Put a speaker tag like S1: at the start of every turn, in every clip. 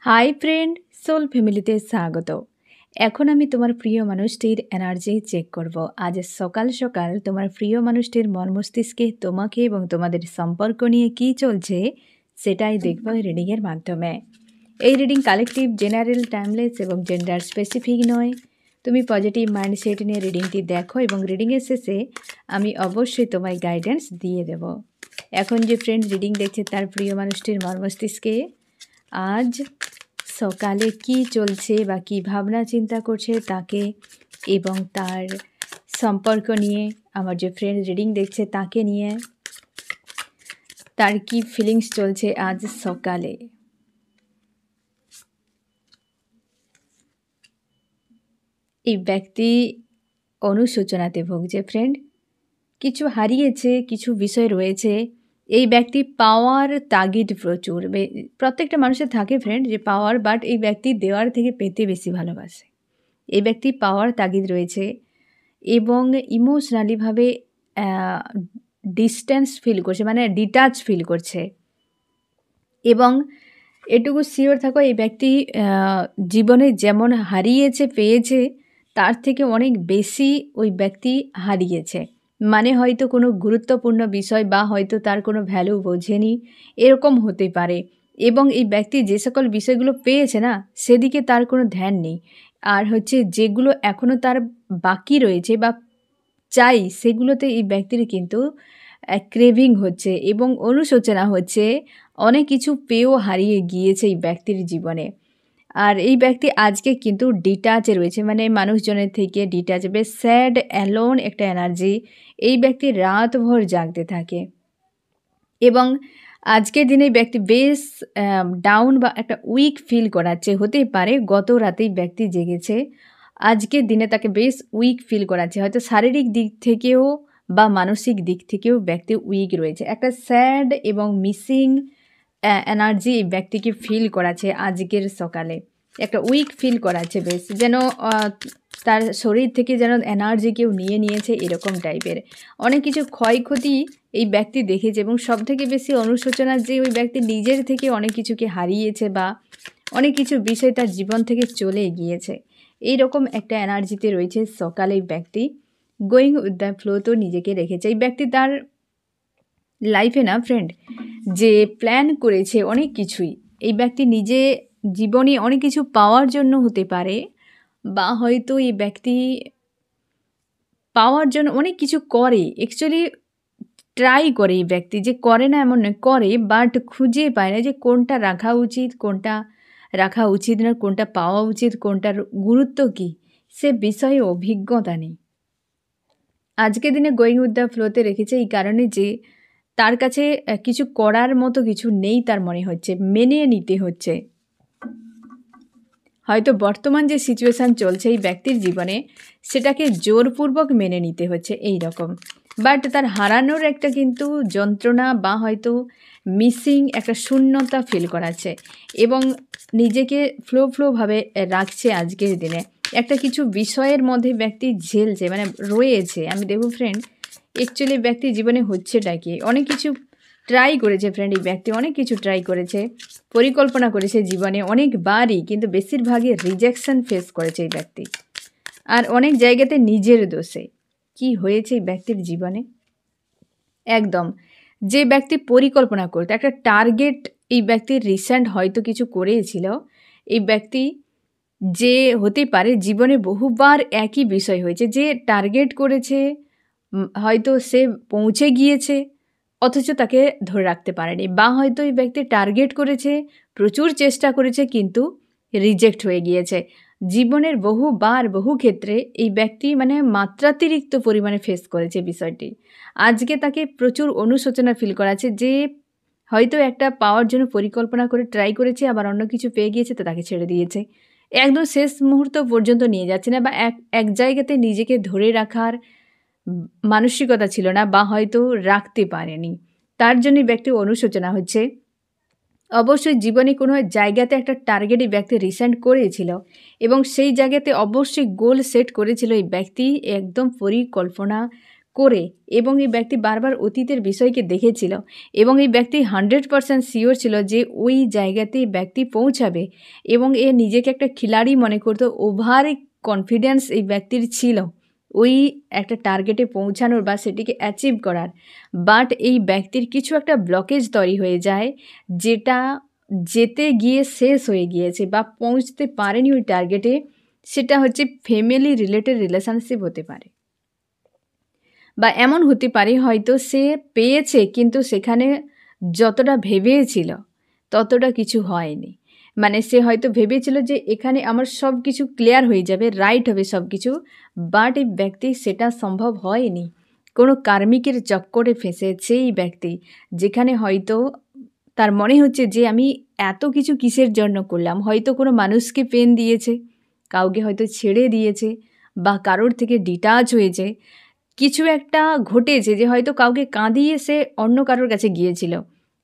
S1: Hi friend, soul ফ্যামিলিতে স্বাগত। এখন আমি তোমার প্রিয় মানুষটির এনার্জি চেক করব। আজ সকাল সকাল তোমার প্রিয় মানুষটির মন মস্তিষ্কে তোমাকে এবং তোমাদের সম্পর্ক নিয়ে কী চলছে সেটাই দেখব এই রিডিংয়ের মাধ্যমে। এই রিডিং কালেকটিভ, জেনারেল, টাইমলেস এবং জেন্ডার স্পেসিফিক নয়। তুমি পজিটিভ মাইন্ডসেট নিয়ে রিডিংটি দেখো এবং রিডিংয়ের শেষে আমি অবশ্যই তোমায় গাইডেন্স দিয়ে দেব। এখন যে ফ্রেন্ড রিডিং দেখছে তার প্রিয় মানুষটির মন মস্তিষ্কে আজ সকালে কি চলছে বা কী ভাবনা চিন্তা করছে তাকে এবং তার সম্পর্ক নিয়ে, আমার যে ফ্রেন্ড রিডিং দেখছে তাকে নিয়ে তার কি ফিলিংস চলছে আজ সকালে। এই ব্যক্তি অনুশোচনাতে ভুগছে ফ্রেন্ড, কিছু হারিয়েছে, কিছু বিষয় রয়েছে। এই ব্যক্তি পাওয়ার তাগিদ প্রচুর, প্রত্যেকটা মানুষের থাকে ফ্রেন্ড যে পাওয়ার, বাট এই ব্যক্তি দেওয়ার থেকে পেতে বেশি ভালোবাসে। এই ব্যক্তি পাওয়ার তাগিদ রয়েছে এবং ইমোশনালিভাবে ডিস্ট্যান্স ফিল করছে, মানে ডিটাচ ফিল করছে। এবং এটুকু শিওর থাকো এই ব্যক্তি জীবনে যেমন হারিয়েছে পেয়েছে তার থেকে অনেক বেশি ওই ব্যক্তি হারিয়েছে। মানে হয়তো কোনো গুরুত্বপূর্ণ বিষয় বা হয়তো তার কোনো ভ্যালু বোঝেনি, এরকম হতে পারে। এবং এই ব্যক্তি যে সকল বিষয়গুলো পেয়েছে না সেদিকে তার কোনো ধ্যান নেই। আর যেগুলো এখনও তার বাকি রয়েছে বা চাই সেগুলোতে এই ব্যক্তির কিন্তু ক্রেভিং হচ্ছে এবং অনুশোচনা হচ্ছে। অনেক কিছু পেয়েও হারিয়ে গিয়েছে এই ব্যক্তির জীবনে। আর এই ব্যক্তি আজকে কিন্তু ডিটাচে রয়েছে, মানে মানুষজনের থেকে ডিটাচ, বেশ স্যাড অ্যালোন একটা এনার্জি। এই ব্যক্তি রাতভর জাগতে থাকে এবং আজকের দিনে ব্যক্তি বেশ ডাউন বা একটা উইক ফিল করাচ্ছে। হতেই পারে গত রাতেই ব্যক্তি জেগেছে, আজকের দিনে তাকে বেশ উইক ফিল করাচ্ছে। হয়তো শারীরিক দিক থেকেও বা মানসিক দিক থেকেও ব্যক্তি উইক রয়েছে। একটা স্যাড এবং মিসিং এনার্জি এই ব্যক্তিকে ফিল করাচ্ছে আজকের সকালে। একটা উইক ফিল করাচ্ছে, বেশ যেন তার শরীর থেকে যেন এনার্জি কেউ নিয়ে নিয়েছে, এরকম টাইপের। অনেক কিছু ক্ষয়ক্ষতি এই ব্যক্তি দেখেছে এবং সবথেকে বেশি অনুশোচনা যে ওই ব্যক্তি নিজের থেকে অনেক কিছুকে হারিয়েছে বা অনেক কিছু বিষয় তার জীবন থেকে চলে গিয়েছে। এই রকম একটা এনার্জিতে রয়েছে সকালে এই ব্যক্তি। গোয়িং উইথ দ্য ফ্লো তো নিজেকে রেখেছে এই ব্যক্তি। তার লাইফে না ফ্রেন্ড যে প্ল্যান করেছে অনেক কিছুই, এই ব্যক্তি নিজে জীবনে অনেক কিছু পাওয়ার জন্য হতে পারে বা হয়তো এই ব্যক্তি পাওয়ার জন্য অনেক কিছু করে, অ্যাকচুয়ালি ট্রাই করে। এই ব্যক্তি যে করে না এমন নয়, করে, বাট খুঁজে পায় না যে কোনটা রাখা উচিত, কোনটা রাখা উচিত না, কোনটা পাওয়া উচিত, কোনটার গুরুত্ব কী, সে বিষয়ে অভিজ্ঞতা নেই। আজকের দিনে গোয়িং উইথ দ্য ফ্লোতে রেখেছে এই কারণে যে তার কাছে কিছু করার মতো কিছু নেই, তার মনে হচ্ছে মেনে নিতে হচ্ছে। হয়তো বর্তমান যে সিচুয়েশান চলছে এই ব্যক্তির জীবনে সেটাকে জোরপূর্বক মেনে নিতে হচ্ছে এই রকম। বাট তার হারানোর একটা কিন্তু যন্ত্রণা বা হয়তো মিসিং একটা শূন্যতা ফিল করাচ্ছে এবং নিজেকে ফ্লোভাবে রাখছে আজকের দিনে। একটা কিছু বিষয়ের মধ্যে ব্যক্তি ঝেলছে, মানে রয়েছে। আমি দেখব ফ্রেন্ড অ্যাকচুয়ালি ব্যক্তির জীবনে হচ্ছেটা কি, অনেক কিছু ট্রাই করেছে ফ্রেন্ড। এই ব্যক্তি অনেক কিছু ট্রাই করেছে, পরিকল্পনা করেছে জীবনে অনেকবারই, কিন্তু বেশিরভাগই রিজেকশন ফেস করেছে এই ব্যক্তি। আর অনেক জায়গাতে নিজের দোষে কি হয়েছে এই ব্যক্তির জীবনে। একদম যে ব্যক্তি পরিকল্পনা করতে একটা টার্গেট, এই ব্যক্তির রিসেন্ট হয়তো কিছু করেছিল। এই ব্যক্তি যে হতে পারে জীবনে বহুবার একই বিষয় হয়েছে, যে টার্গেট করেছে হয়তো সে পৌঁছে গিয়েছে অথচ তাকে ধরে রাখতে পারেনি, বা হয়তো এই ব্যক্তি টার্গেট করেছে, প্রচুর চেষ্টা করেছে কিন্তু রিজেক্ট হয়ে গিয়েছে। জীবনের বহু ক্ষেত্রে এই ব্যক্তি মানে মাত্রাতিরিক্ত পরিমাণে ফেস করেছে বিষয়টি। আজকে তাকে প্রচুর অনুশোচনা ফিল করাচ্ছে যে হয়তো একটা পাওয়ার জন্য পরিকল্পনা করে ট্রাই করেছে, আবার অন্য কিছু পেয়ে গিয়েছে তো তাকে ছেড়ে দিয়েছে। একদম শেষ মুহূর্ত পর্যন্ত নিয়ে যাচ্ছে না, বা এক জায়গাতে নিজেকে ধরে রাখার মানসিকতা ছিল না বা হয়তো রাখতে পারেনি, তার জন্য ব্যক্তি অনুশোচনা হচ্ছে। অবশ্যই জীবনে কোনো জায়গাতে একটা টার্গেট এই ব্যক্তি রিসেন্ট করেছিল এবং সেই জায়গাতে অবশ্যই গোল সেট করেছিল এই ব্যক্তি, একদম পরিকল্পনা করে এবং এই ব্যক্তি বারবার অতীতের বিষয়কে দেখেছিল এবং এই ব্যক্তি 100% শিওর ছিল যে ওই জায়গাতে ব্যক্তি পৌঁছাবে এবং এ নিজেকে একটা খিলাড়ি মনে করতো। ওভার কনফিডেন্স এই ব্যক্তির ছিল ওই একটা টার্গেটে পৌঁছানোর বা সেটিকে অ্যাচিভ করার। বাট এই ব্যক্তির কিছু একটা ব্লকেজ তৈরি হয়ে যায়, যেটা যেতে গিয়ে শেষ হয়ে গিয়েছে বা পৌঁছতে পারেনি ওই টার্গেটে। সেটা হচ্ছে ফ্যামিলি রিলেটেড রিলেশনশিপ হতে পারে, বা এমন হতে পারে হয়তো সে পেয়েছে কিন্তু সেখানে যতটা ভেবেছিল ততটা কিছু হয়নি। মানে সে হয়তো ভেবেছিল যে এখানে আমার সব কিছু ক্লিয়ার হয়ে যাবে, রাইট হবে সব কিছু, বাট এই ব্যক্তি সেটা সম্ভব হয়নি। কোনো কার্মিকের চক্করে ফেঁসেছে এই ব্যক্তি, যেখানে হয়তো তার মনে হচ্ছে যে আমি এত কিছু কিসের জন্য করলাম। হয়তো কোনো মানুষকে পেন দিয়েছে, কাউকে হয়তো ছেড়ে দিয়েছে, বা কারোর থেকে ডিটাচ হয়েছে, কিছু একটা ঘটেছে যে হয়তো কাউকে কাঁদিয়ে সে অন্য কারোর কাছে গিয়েছিল।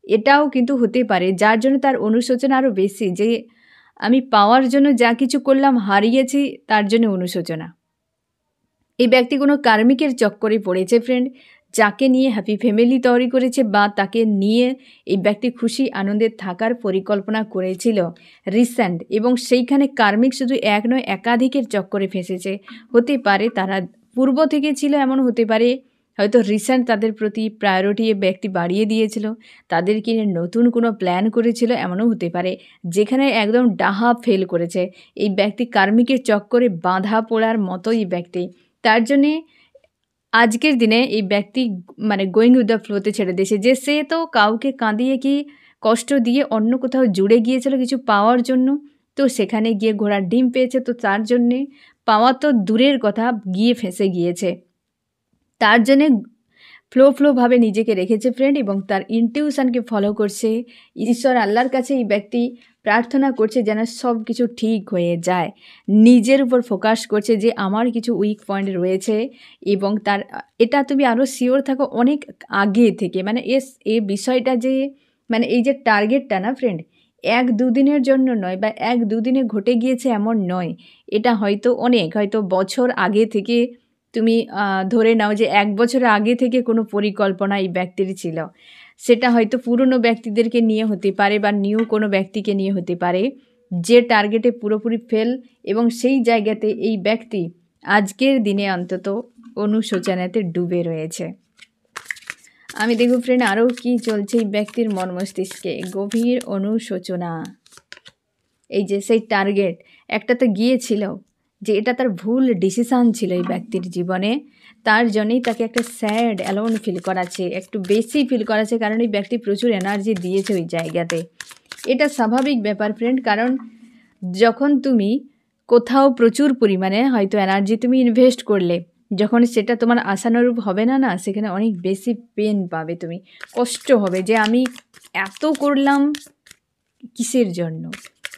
S1: এটাও কিন্তু হতে পারে, যার জন্য তার অনুশোচনা আরও বেশি, যে আমি পাওয়ার জন্য যা কিছু করলাম হারিয়েছি, তার জন্য অনুশোচনা। এই ব্যক্তি কোনো কার্মিকের চক্করে পড়েছে ফ্রেন্ড, যাকে নিয়ে হ্যাপি ফ্যামিলি তৈরি করেছে বা তাকে নিয়ে এই ব্যক্তি খুশি আনন্দে থাকার পরিকল্পনা করেছিল রিসেন্ট, এবং সেইখানে কার্মিক শুধু এক নয় একাধিকের চক্করে ফেঁসেছে। হতে পারে তারা পূর্ব থেকে ছিল, এমন হতে পারে হয়তো রিসেন্ট তাদের প্রতি প্রায়োরিটি ব্যক্তি বাড়িয়ে দিয়েছিল, তাদেরকে নিয়ে নতুন কোনো প্ল্যান করেছিল, এমনও হতে পারে যেখানে একদম ডাহা ফেল করেছে। এই ব্যক্তি কার্মিকের চক্করে বাঁধা পড়ার মতোই ব্যক্তি, তার জন্যে আজকের দিনে এই ব্যক্তি মানে গোয়িং উইথ দ্য ফ্লোতে ছেড়ে দিয়েছে, যে সে তো কাউকে কাঁদিয়ে কি কষ্ট দিয়ে অন্য কোথাও জুড়ে গিয়েছিল কিছু পাওয়ার জন্য, তো সেখানে গিয়ে ঘোড়ার ডিম পেয়েছে, তো তার জন্যে পাওয়া তো দূরের কথা, গিয়ে ফেঁসে গিয়েছে। তার জন্যে ফ্লোভাবে নিজেকে রেখেছে ফ্রেন্ড, এবং তার ইনটিউশনকে ফলো করছে। ঈশ্বর আল্লাহর কাছে এই ব্যক্তি প্রার্থনা করছে যেন সব কিছু ঠিক হয়ে যায়। নিজের উপর ফোকাস করছে যে আমার কিছু উইক পয়েন্ট রয়েছে, এবং তার এটা তুমি আরও শিওর থাকো অনেক আগে থেকে। মানে এই বিষয়টা যে মানে এই যে টার্গেটটা না ফ্রেন্ড, 1-2 দিনের জন্য নয় বা 1-2 দিনে ঘটে গিয়েছে এমন নয়, এটা হয়তো হয়তো বছর আগে থেকে তুমি ধরে নাও যে 1 বছর আগে থেকে কোনো পরিকল্পনা এই ব্যক্তির ছিল। সেটা হয়তো পুরনো ব্যক্তিদেরকে নিয়ে হতে পারে বা নিউ কোনো ব্যক্তিকে নিয়ে হতে পারে, যে টার্গেটে পুরোপুরি ফেল, এবং সেই জায়গাতে এই ব্যক্তি আজকের দিনে অন্তত অনুশোচনাতে ডুবে রয়েছে। আমি দেখব ফ্রেন্ড আরও কি চলছে এই ব্যক্তির মন মস্তিষ্কে। গভীর অনুশোচনা, এই যে সেই টার্গেট একটা তো গিয়েছিল, যে এটা তার ভুল ডিসিশান ছিল এই ব্যক্তির জীবনে, তার জন্যই তাকে একটা স্যাড অ্যালোন ফিল করাচ্ছে, একটু বেশি ফিল করাচ্ছে, কারণ এই ব্যক্তি প্রচুর এনার্জি দিয়েছে ওই জায়গাতে। এটা স্বাভাবিক ব্যাপার ফ্রেন্ড, কারণ যখন তুমি কোথাও প্রচুর পরিমাণে হয়তো এনার্জি তুমি ইনভেস্ট করলে, যখন সেটা তোমার আশানুরূপ হবে না, সেখানে অনেক বেশি পেন পাবে, তুমি কষ্ট হবে যে আমি এত করলাম কিসের জন্য,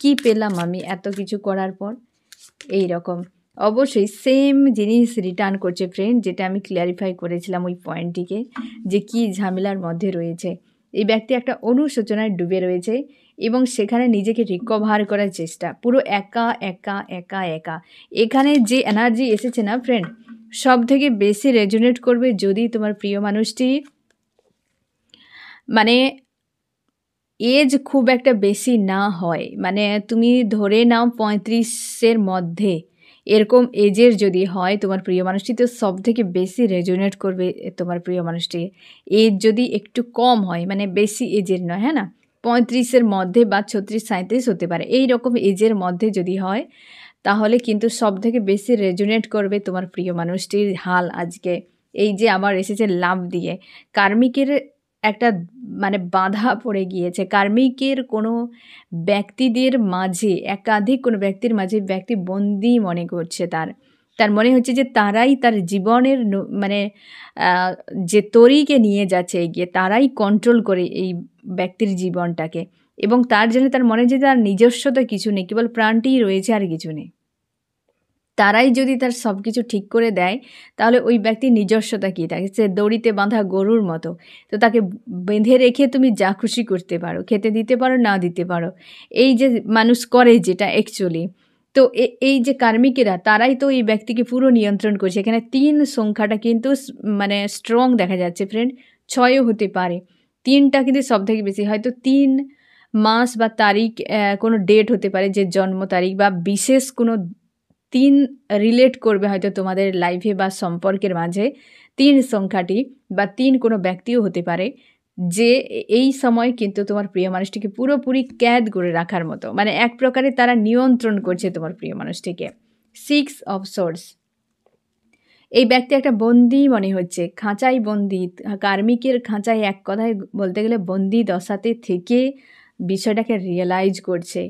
S1: কি পেলাম আমি এত কিছু করার পর। এই রকম অবশ্যই সেম জিনিস রিটার্ন করছে ফ্রেন্ড, যেটা আমি ক্লিয়ারিফাই করেছিলাম ওই পয়েন্টটিকে, যে কি ঝামেলার মধ্যে রয়েছে এই ব্যক্তি। একটা অনুশোচনায় ডুবে রয়েছে এবং সেখানে নিজেকে রিকভার করার চেষ্টা, পুরো একা একা একা একা। এখানে যে এনার্জি এসেছে না ফ্রেন্ড, সব থেকে বেশি রেজোনেট করবে যদি তোমার প্রিয় মানুষটি মানে এজ খুব একটা বেশি না হয়, মানে তুমি ধরে নাও 35-এর মধ্যে এরকম এজের যদি হয় তোমার প্রিয় মানুষটি, তো সব থেকে বেশি রেজোনেট করবে তোমার প্রিয় মানুষটি। এজ যদি একটু কম হয়, মানে বেশি এজের নয়, হ্যাঁ না, 35-এর মধ্যে বা 36-37 হতে পারে, এই রকম এজের মধ্যে যদি হয়, তাহলে কিন্তু সব থেকে বেশি রেজোনেট করবে তোমার প্রিয় মানুষটির হাল আজকে। এই যে আবার এসেছে লাভ দিয়ে, কার্মিকের একটা মানে বাধা পড়ে গিয়েছে, কার্মিকের কোনো ব্যক্তিদের মাঝে, একাধিক কোনো ব্যক্তির মাঝে ব্যক্তি বন্দি মনে করছে, তার মনে হচ্ছে যে তারাই তার জীবনের মানে যে তরিকে নিয়ে যাচ্ছে এগিয়ে, তারাই কন্ট্রোল করে এই ব্যক্তির জীবনটাকে, এবং তার জন্য তার মনে হচ্ছে তার নিজস্বতা কিছু নেই, কেবল প্রাণটিই রয়েছে, আর কিছু নেই। তারাই যদি তার সব কিছু ঠিক করে দেয়, তাহলে ওই ব্যক্তির নিজস্বতা কী থাকে? সে দড়িতে বাঁধা গরুর মতো, তো তাকে বেঁধে রেখে তুমি যা খুশি করতে পারো, খেতে দিতে পারো, না দিতে পারো, এই যে মানুষ করে যেটা অ্যাকচুয়ালি, তো এই যে কার্মিকেরা তারাই তো এই ব্যক্তিকে পুরো নিয়ন্ত্রণ করছে। এখানে ৩ সংখ্যাটা কিন্তু মানে স্ট্রং দেখা যাচ্ছে ফ্রেন্ড। ৬ও হতে পারে। ৩টা কিন্তু সবথেকে বেশি। হয়তো ৩ মাস বা তারিখ কোনো ডেট হতে পারে যে জন্ম তারিখ বা বিশেষ কোনো ৩ রিলেট করবে হয়তো তোমাদের লাইফে বা সম্পর্কের মাঝে ৩ সংখ্যাটি বা ৩ কোনো ব্যক্তিও হতে পারে যে এই সময় কিন্তু তোমার প্রিয় মানুষটিকে পুরোপুরি ক্যাদ করে রাখার মতো, মানে এক প্রকারে তারা নিয়ন্ত্রণ করছে তোমার প্রিয় মানুষটিকে। 6 অফ সোর্স, এই ব্যক্তি একটা বন্দি মনে হচ্ছে, খাঁচাই বন্দি, কার্মিকের খাঁচায় এক কথায় বলতে গেলে বন্দি দশাতে থেকে বিষয়টাকে রিয়েলাইজ করছে।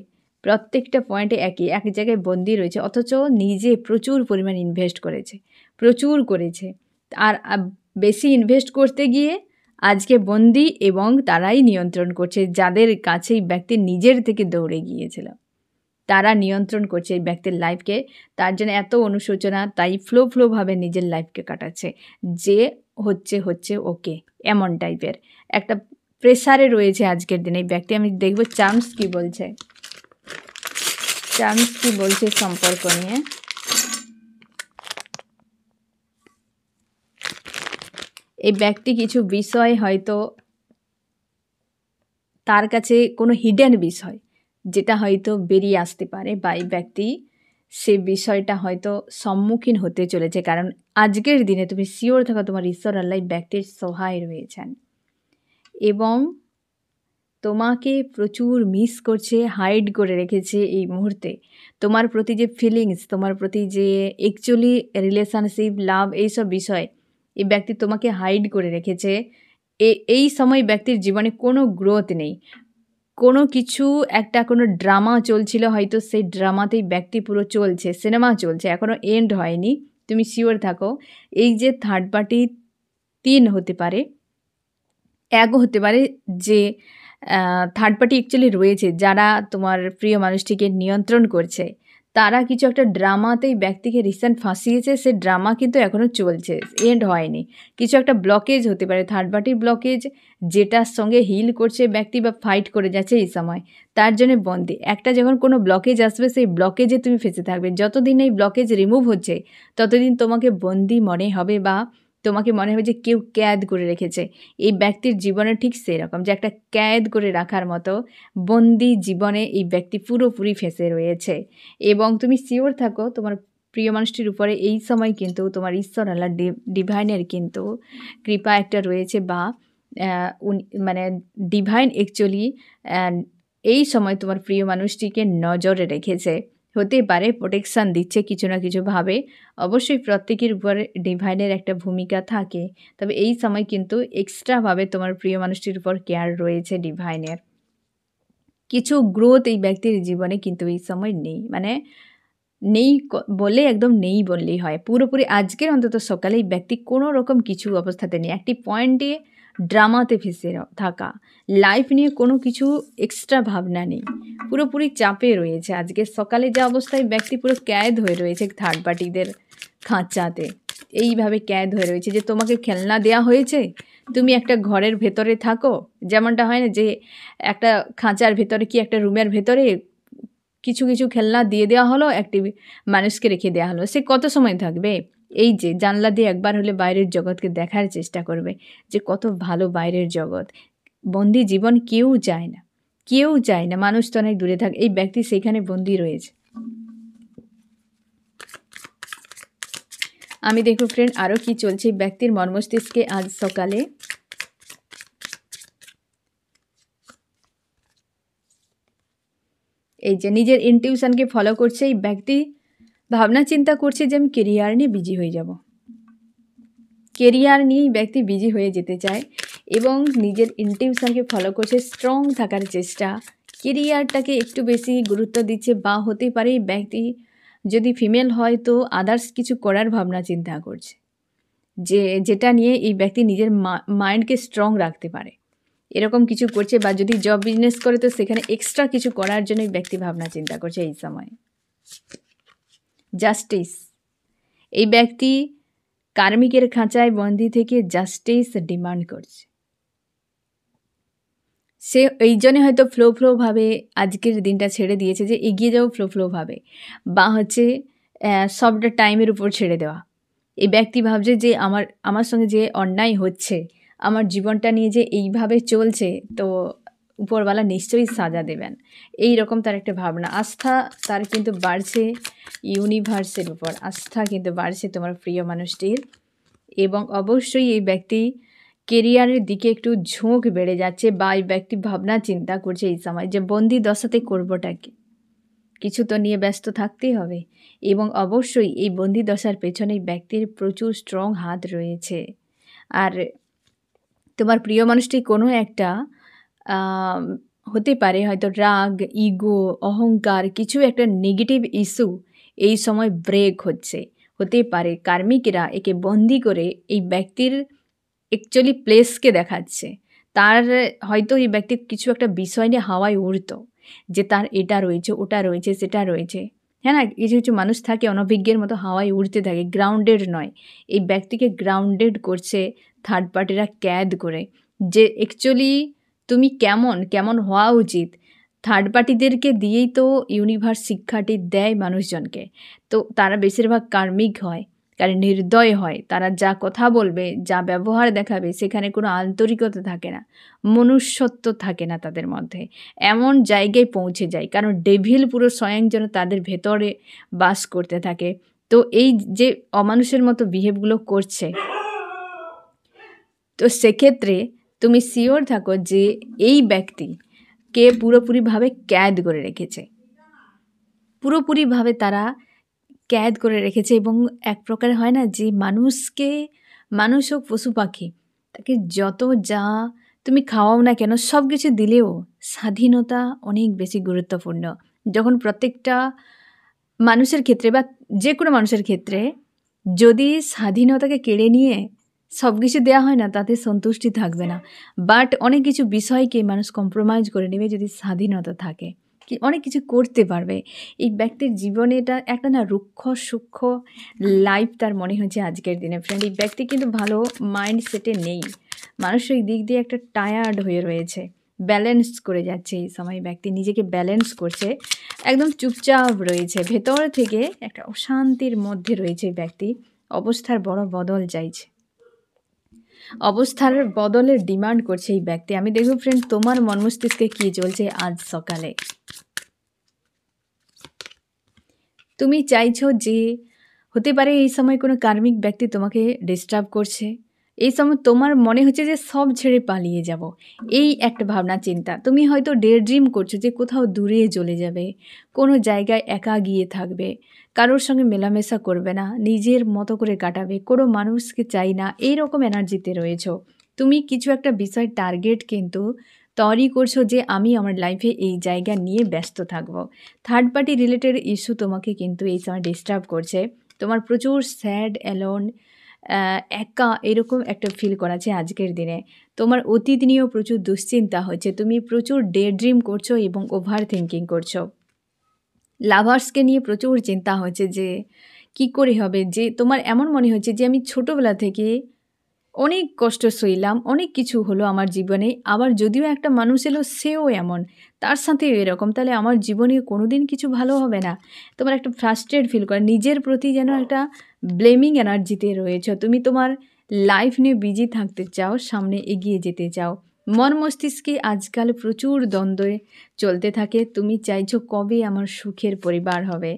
S1: প্রত্যেকটা পয়েন্টে এক জায়গায় বন্দি রয়েছে, অথচ নিজে প্রচুর পরিমাণ ইনভেস্ট করেছে, প্রচুর করেছে। আর বেশি ইনভেস্ট করতে গিয়ে আজকে বন্দি এবং তারাই নিয়ন্ত্রণ করছে, যাদের কাছে এই ব্যক্তি নিজের থেকে দৌড়ে গিয়েছিল তারা নিয়ন্ত্রণ করছে এই ব্যক্তির লাইফকে। তার জন্য এত অনুশোচনা, তাই ফ্লোভাবে নিজের লাইফকে কাটাচ্ছে, যে হচ্ছে ওকে এমন টাইপের একটা প্রেসারে রয়েছে আজকের দিনে এই ব্যক্তি। আমি দেখব চার্মস কি বলছে, চার্মস কি বলছে সম্পর্ক নিয়ে। এই ব্যক্তি কিছু বিষয় হয়তো তার কাছে কোনো হিডেন বিষয় যেটা হয়তো বেরিয়ে আসতে পারে, বা এই ব্যক্তি সে বিষয়টা হয়তো সম্মুখীন হতে চলেছে। কারণ আজকের দিনে তুমি শিওর থাকো তোমার ঈশ্বর আল্লাহ ব্যক্তির সহায় রয়েছেন এবং তোমাকে প্রচুর মিস করছে, হাইড করে রেখেছে এই মুহূর্তে। তোমার প্রতি যে ফিলিংস, তোমার প্রতি যে অ্যাকচুয়ালি রিলেশনশিপ, লাভ, এইসব বিষয় এই ব্যক্তি তোমাকে হাইড করে রেখেছে। এই সময় ব্যক্তির জীবনে কোনো গ্রোথ নেই, কোনো কিছু একটা কোনো ড্রামা চলছিল, হয়তো সেই ড্রামাতেই ব্যক্তি পুরো চলছে, সিনেমা চলছে, এখনও এন্ড হয়নি। তুমি শিওর থাকো এই যে থার্ড পার্টি ৩ হতে পারে, ১ও হতে পারে, যে থার্ড পার্টি অ্যাকচুয়ালি রয়েছে যারা তোমার প্রিয় মানুষটিকে নিয়ন্ত্রণ করছে, তারা কিছু একটা ড্রামাতেই ব্যক্তিকে রিসেন্ট ফাঁসিয়েছে। সে ড্রামা কিন্তু এখনও চলছে, এন্ড হয়নি। কিছু একটা ব্লকেজ হতে পারে, থার্ড পার্টির ব্লকেজ, যেটার সঙ্গে হিল করছে ব্যক্তি বা ফাইট করে যাচ্ছে এই সময়, তার জন্য বন্দি। একটা যখন কোনো ব্লকেজ আসবে সেই ব্লকেজে তুমি ফেঁসে থাকবে। যতদিন এই ব্লকেজ রিমুভ হচ্ছে ততদিন তোমাকে বন্দি মনে হবে, বা তোমাকে মনে হবে যে কেউ ক্যাদ করে রেখেছে। এই ব্যক্তির জীবনে ঠিক সেরকম, যে একটা ক্যাদ করে রাখার মতো বন্দি জীবনে এই ব্যক্তি পুরোপুরি ফেঁসে রয়েছে। এবং তুমি শিওর থাকো তোমার প্রিয় মানুষটির উপরে এই সময় কিন্তু তোমার ঈশ্বর আল্লাহ ডিভাইনের কিন্তু কৃপা একটা রয়েছে, বা মানে ডিভাইন অ্যাকচুয়ালি এই সময় তোমার প্রিয় মানুষটিকে নজরে রেখেছে। হতে পারে প্রোটেকশান দিচ্ছে কিছু না কিছুভাবে, অবশ্যই প্রত্যেকের উপরে ডিভাইনের একটা ভূমিকা থাকে, তবে এই সময় কিন্তু এক্সট্রাভাবে তোমার প্রিয় মানুষটির উপর কেয়ার রয়েছে ডিভাইনের। কিছু গ্রোথ এই ব্যক্তির জীবনে কিন্তু এই সময় নেই, মানে নেই বলে একদম নেই বললেই হয়। পুরোপুরি আজকের অন্তত সকালে এই ব্যক্তি কোনো রকম কিছু অবস্থাতে নেই, একটি পয়েন্টে ড্রামাতে ফেসে থাকা, লাইফ নিয়ে কোনো কিছু এক্সট্রা ভাবনা নেই, পুরোপুরি চাপে রয়েছে। আজকের সকালে যা অবস্থায় ব্যক্তি পুরো ক্যাদ হয়ে রয়েছে থার্ড পার্টিদের খাঁচাতে, এইভাবে ক্যাদ হয়ে রয়েছে যে তোমাকে খেলনা দেয়া হয়েছে, তুমি একটা ঘরের ভেতরে থাকো, যেমনটা হয় না যে একটা খাঁচার ভেতরে কি একটা রুমের ভেতরে কিছু কিছু খেলনা দিয়ে দেওয়া হলো, একটি মানুষকে রেখে দেওয়া হলো, সে কত সময় থাকবে? এই যে জানলা দিয়ে একবার হলে বাইরের জগৎকে দেখার চেষ্টা করবে যে কত ভালো বাইরের জগৎ। বন্দি জীবন কেউ চায় না, কেউ চায় না, মানুষ তো অনেক দূরে থাক, এই ব্যক্তি সেইখানে বন্দি রয়েছে। আমি দেখো ফ্রেন্ড আরও কি চলছে ব্যক্তির মর্মস্তিষ্কে আজ সকালে। এই যে নিজের ইনটিউশনকে ফলো করছে এই ব্যক্তি, ভাবনা চিন্তা করছে যে আমি কেরিয়ার নিয়ে বিজি হয়ে যাব, কেরিয়ার নিয়েই ব্যক্তি বিজি হয়ে যেতে চায় এবং নিজের ইনটিউশনকে ফলো করছে, স্ট্রং থাকার চেষ্টা, কেরিয়ারটাকে একটু বেশি গুরুত্ব দিচ্ছে। বা হতে পারে এই ব্যক্তি যদি ফিমেল হয় তো আদার্স কিছু করার ভাবনা চিন্তা করছে, যেটা নিয়ে এই ব্যক্তি নিজের মাইন্ডকে স্ট্রং রাখতে পারে, এরকম কিছু করছে। বা যদি জব বিজনেস করে তো সেখানে এক্সট্রা কিছু করার জন্য এই ব্যক্তি ভাবনা চিন্তা করছে এই সময়। জাস্টিস, এই ব্যক্তি কার্মিকের খাঁচায় বন্দি থেকে জাস্টিস ডিমান্ড করছে। সে এই জন্যে হয়তো ফ্লোভাবে আজকের দিনটা ছেড়ে দিয়েছে, যে এগিয়ে যাও ফ্লোভাবে, বা হচ্ছে সবটা টাইমের উপর ছেড়ে দেওয়া। এই ব্যক্তি ভাবছে যে আমার সঙ্গে যে অন্যায় হচ্ছে, আমার জীবনটা নিয়ে যে এইভাবে চলছে, তো উপরওয়ালা নিশ্চয়ই সাজা দেবেন, এই রকম তার একটা ভাবনা। আস্থা তার কিন্তু বাড়ছে ইউনিভার্সের উপর, আস্থা কিন্তু বাড়ছে তোমার প্রিয় মানুষটির। এবং অবশ্যই এই ব্যক্তি কেরিয়ারের দিকে একটু ঝোঁক বেড়ে যাচ্ছে, বা এই ব্যক্তি ভাবনা চিন্তা করছে এই সময় যে বন্দি দশাতে করবোটা কি, কিছু তো নিয়ে ব্যস্ত থাকতেই হবে। এবং অবশ্যই এই বন্দি দশার পেছনে ব্যক্তির প্রচুর স্ট্রং হাত রয়েছে। আর তোমার প্রিয় মানুষটি কোনো একটা হতে পারে হয়তো রাগ, ইগো, অহংকার, কিছু একটা নেগেটিভ ইস্যু এই সময় ব্রেক হতে পারে। কার্মিকরা একে বন্দি করে এই ব্যক্তির অ্যাকচুয়ালি প্লেসকে দেখাচ্ছে। তার হয়তো এই ব্যক্তির কিছু একটা বিষয় নিয়ে হাওয়ায় উড়তো, যে তার এটা রয়েছে, ওটা রয়েছে, সেটা রয়েছে। হ্যাঁ না, কিছু কিছু মানুষ থাকে অনভিজ্ঞের মতো হাওয়ায় উড়তে থাকে, গ্রাউন্ডেড নয়। এই ব্যক্তিকে গ্রাউন্ডেড করছে থার্ড পার্টিরা ক্যাদ করে, যে অ্যাকচুয়ালি তুমি কেমন হওয়া উচিত। থার্ড পার্টিদেরকে দিয়েই তো ইউনিভার্স শিক্ষাটি দেয় মানুষজনকে। তো তারা বেশিরভাগ কার্মিক হয়, কারণ নির্দয় হয়। তারা যা কথা বলবে, যা ব্যবহার দেখাবে, সেখানে কোনো আন্তরিকতা থাকে না, মনুষ্যত্ব থাকে না তাদের মধ্যে। এমন জায়গায় পৌঁছে যায়, কারণ ডেভিল পুরো স্বয়ং যেন তাদের ভেতরে বাস করতে থাকে। তো এই যে অমানুষের মতো বিহেভগুলো করছে, তো সেক্ষেত্রে তুমি শিওর থাকো যে এই ব্যক্তিকে পুরোপুরিভাবে ক্যাদ করে রেখেছে, পুরোপুরিভাবে তারা ক্যাদ করে রেখেছে। এবং এক প্রকার হয় না যে মানুষ হোক পশু পাখি, তাকে যত যা তুমি খাওয়াও না কেন, সব কিছু দিলেও স্বাধীনতা অনেক বেশি গুরুত্বপূর্ণ। যখন প্রত্যেকটা মানুষের ক্ষেত্রে বা যে কোনো মানুষের ক্ষেত্রে যদি স্বাধীনতাকে কেড়ে নিয়ে সব কিছু দেওয়া হয় না, তাতে সন্তুষ্টি থাকবে না। বাট অনেক কিছু বিষয়কে মানুষ কম্প্রোমাইজ করে নেবে যদি স্বাধীনতা থাকে, কি অনেক কিছু করতে পারবে। এই ব্যক্তির জীবনে এটা একটা না রুক্ষ সূক্ষ্ম লাইফ তার মনে হচ্ছে আজকের দিনে। ফ্রেন্ড, এই ব্যক্তি কিন্তু ভালো মাইন্ডসেটে নেই, মানসিক দিক দিয়ে একটা টায়ার্ড হয়ে রয়েছে, ব্যালেন্স করে যাচ্ছে। এই সময় ব্যক্তি নিজেকে ব্যালেন্স করছে, একদম চুপচাপ রয়েছে, ভেতর থেকে একটা অশান্তির মধ্যে রয়েছে ব্যক্তি। অবস্থার বড় বদল চাইছে, অবস্থার বদলের ডিমান্ড করছে এই ব্যক্তি। আমি দেখব ফ্রেন্ড তোমার মন মস্তিষ্কে কী চলছে আজ সকালে। তুমি চাইছো যে হতে পারে এই সময় কোনো কার্মিক ব্যক্তি তোমাকে ডিস্টার্ব করছে, এই সময় তোমার মনে হচ্ছে যে সব ছেড়ে পালিয়ে যাব, এই একটা ভাবনা চিন্তা। তুমি হয়তো ডে ড্রিম করছো যে কোথাও দূরে চলে যাবে, কোনো জায়গায় একা গিয়ে থাকবে, কারোর সঙ্গে মেলামেশা করবে না, নিজের মতো করে কাটাবে, কোনো মানুষকে চাই না, এইরকম এনার্জিতে রয়েছো। তুমি কিছু একটা বিষয় টার্গেট কিন্তু তৈরি করছো যে আমি আমার লাইফে এই জায়গা নিয়ে ব্যস্ত থাকবো। থার্ড পার্টি রিলেটেড ইস্যু তোমাকে কিন্তু এই সময় ডিস্টার্ব করছে। তোমার প্রচুর স্যাড, অ্যালোন, একা এরকম একটা ফিল করাচ্ছে আজকের দিনে। তোমার অতীত নিয়েও প্রচুর দুশ্চিন্তা হচ্ছে, তুমি প্রচুর ডে ড্রিম করছো এবং ওভার থিঙ্কিং করছো। লাভার্সকে নিয়ে প্রচুর চিন্তা হচ্ছে যে কি করে হবে, যে তোমার এমন মনে হচ্ছে যে আমি ছোটোবেলা থেকে অনেক কষ্ট সইলাম, অনেক কিছু হলো আমার জীবনে, আবার যদিও একটা মানুষ এলো সেও এমন, তার সাথেও এরকম, তাহলে আমার জীবনে কোনো দিন কিছু ভালো হবে না। তোমার একটা ফ্রাস্ট্রেট ফিল করে, নিজের প্রতি যেন একটা ব্লেমিং এনার্জিতে রয়েছ। তুমি তোমার লাইফ নিয়ে বিজি থাকতে চাও, সামনে এগিয়ে যেতে চাও। মন মস্তিষ্কে আজকাল প্রচুর দ্বন্দ্বে চলতে থাকে। তুমি চাইছো কবে আমার সুখের পরিবার হবে,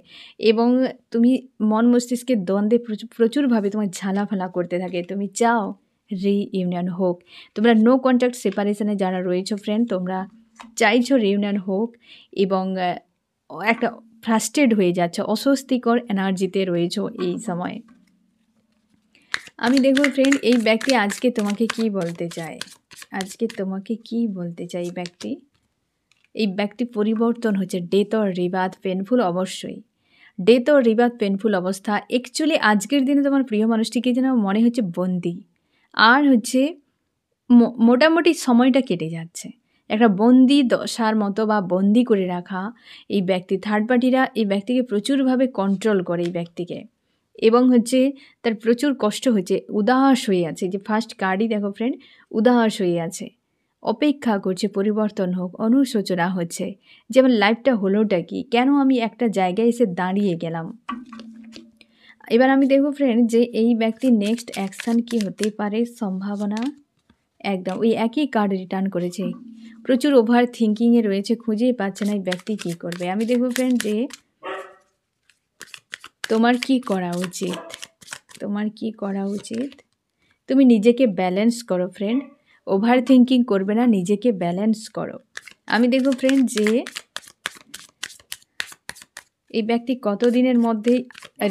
S1: এবং তুমি মন মস্তিষ্কের দ্বন্দ্বে প্রচুরভাবে তোমার ঝালাফালা করতে থাকে। তুমি চাও রিইউনিয়ন হোক। তোমরা নো কন্ট্যাক্ট সেপারেশনে যারা রয়েছো ফ্রেন্ড, তোমরা চাইছো রিইউনিয়ন হোক, এবং একটা ফ্রাস্ট্রেট হয়ে যাচ্ছে, অস্বস্তিকর এনার্জিতে রয়েছো এই সময়। আমি দেখব ফ্রেন্ড এই ব্যক্তি আজকে তোমাকে কি বলতে চায়, আজকে তোমাকে কি বলতে চায় এই ব্যক্তি পরিবর্তন হচ্ছে। ডেথ অর রিবার্থ পেনফুল, অবশ্যই ডেথ অর রিবার্থ পেনফুল অবস্থা। অ্যাকচুয়ালি আজকের দিনে তোমার প্রিয় মানুষটিকে যেন মনে হচ্ছে বন্দি, আর হচ্ছে মোটামুটি সময়টা কেটে যাচ্ছে একটা বন্দি দশার মতো, বা বন্দি করে রাখা এই ব্যক্তি। থার্ড পার্টিরা এই ব্যক্তিকে প্রচুরভাবে কন্ট্রোল করে এই ব্যক্তিকে, এবং হচ্ছে তার প্রচুর কষ্ট হচ্ছে, উদাস হয়ে আছে। যে ফার্স্ট কার্ডই দেখো ফ্রেন্ড, উদাস হয়ে আছে, অপেক্ষা করছে পরিবর্তন হোক, অনুশোচনা হচ্ছে যে আমার লাইফটা হলোটা কি, কেন আমি একটা জায়গায় এসে দাঁড়িয়ে গেলাম। এবার আমি দেখব ফ্রেন্ড যে এই ব্যক্তির নেক্সট অ্যাকশান কি হতে পারে, সম্ভাবনা একদম ওই একই কার্ড রিটার্ন করেছে। প্রচুর ওভার থিঙ্কিংয়ে রয়েছে, খুঁজেই পাচ্ছে না এই ব্যক্তি কী করবে। আমি দেখব ফ্রেন্ড যে তোমার কি করা উচিত, তোমার কি করা উচিত। তুমি নিজেকে ব্যালেন্স করো ফ্রেন্ড, ওভার থিঙ্কিং করবে না, নিজেকে ব্যালেন্স করো। আমি দেখব ফ্রেন্ড যে এই ব্যক্তি কত দিনের মধ্যে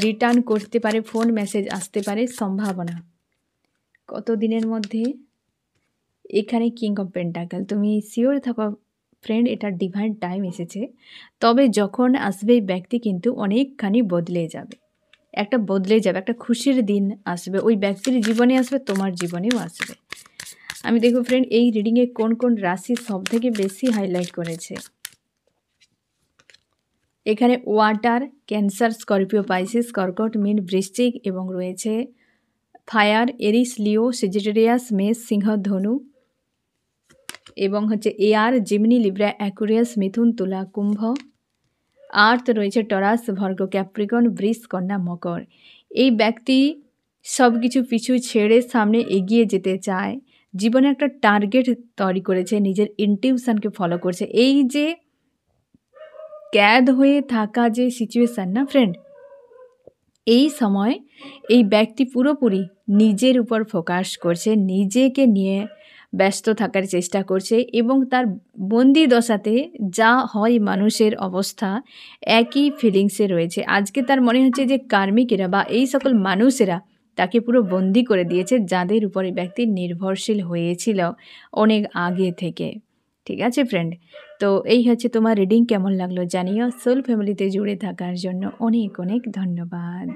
S1: রিটার্ন করতে পারে, ফোন মেসেজ আসতে পারে, সম্ভাবনা কত দিনের মধ্যে। এখানে কিং অফ পেন্টাকেল, তুমি শিওর থাকো ফ্রেন্ড এটা ডিভাইন টাইম এসেছে। তবে যখন আসবে এই ব্যক্তি কিন্তু অনেকখানি বদলে যাবে, একটা বদলে যাবে, একটা খুশির দিন আসবে, ওই ব্যক্তির জীবনে আসবে, তোমার জীবনেও আসবে। আমি দেখব ফ্রেন্ড এই রিডিংয়ে কোন কোন রাশি সব থেকে বেশি হাইলাইট করেছে। এখানে ওয়াটার, ক্যান্সার, স্করপিও, পাইসিস, কর্কট, মীন, বৃশ্চিক এবং রয়েছে ফায়ার, এরিস, লিও, সেজিটেরিয়াস, মেষ, সিংহ, ধনু এবং হচ্ছে এয়ার, জিমিনি, লিব্রা, অ্যাকুরিয়াস, মিথুন, তুলা, কুম্ভ। আর্থ রয়েছে টরাস, ভর্গ, ক্যাপ্রিকন, বৃষ, কন্যা, মকর। এই ব্যক্তি সব কিছু পিছু ছেড়ে সামনে এগিয়ে যেতে চায়, জীবনে একটা টার্গেট তৈরি করেছে, নিজের ইনটিউশনকে ফলো করছে। এই যে ক্যাদ হয়ে থাকা যে সিচুয়েশান না ফ্রেন্ড, এই সময় এই ব্যক্তি পুরোপুরি নিজের উপর ফোকাস করছে, নিজেকে নিয়ে ব্যস্ত থাকার চেষ্টা করছে এবং তার বন্দি দশাতে যা হয় মানুষের অবস্থা একই ফিলিংসে রয়েছে। আজকে তার মনে হচ্ছে যে কার্মিকেরা বা এই সকল মানুষেরা তাকে পুরো বন্দি করে দিয়েছে, যাদের উপরে ব্যক্তি নির্ভরশীল হয়েছিল অনেক আগে থেকে। ঠিক আছে ফ্রেন্ড, তো এই হচ্ছে তোমার রিডিং। কেমন লাগলো জানিও। সোল ফ্যামিলিতে জুড়ে থাকার জন্য অনেক অনেক ধন্যবাদ।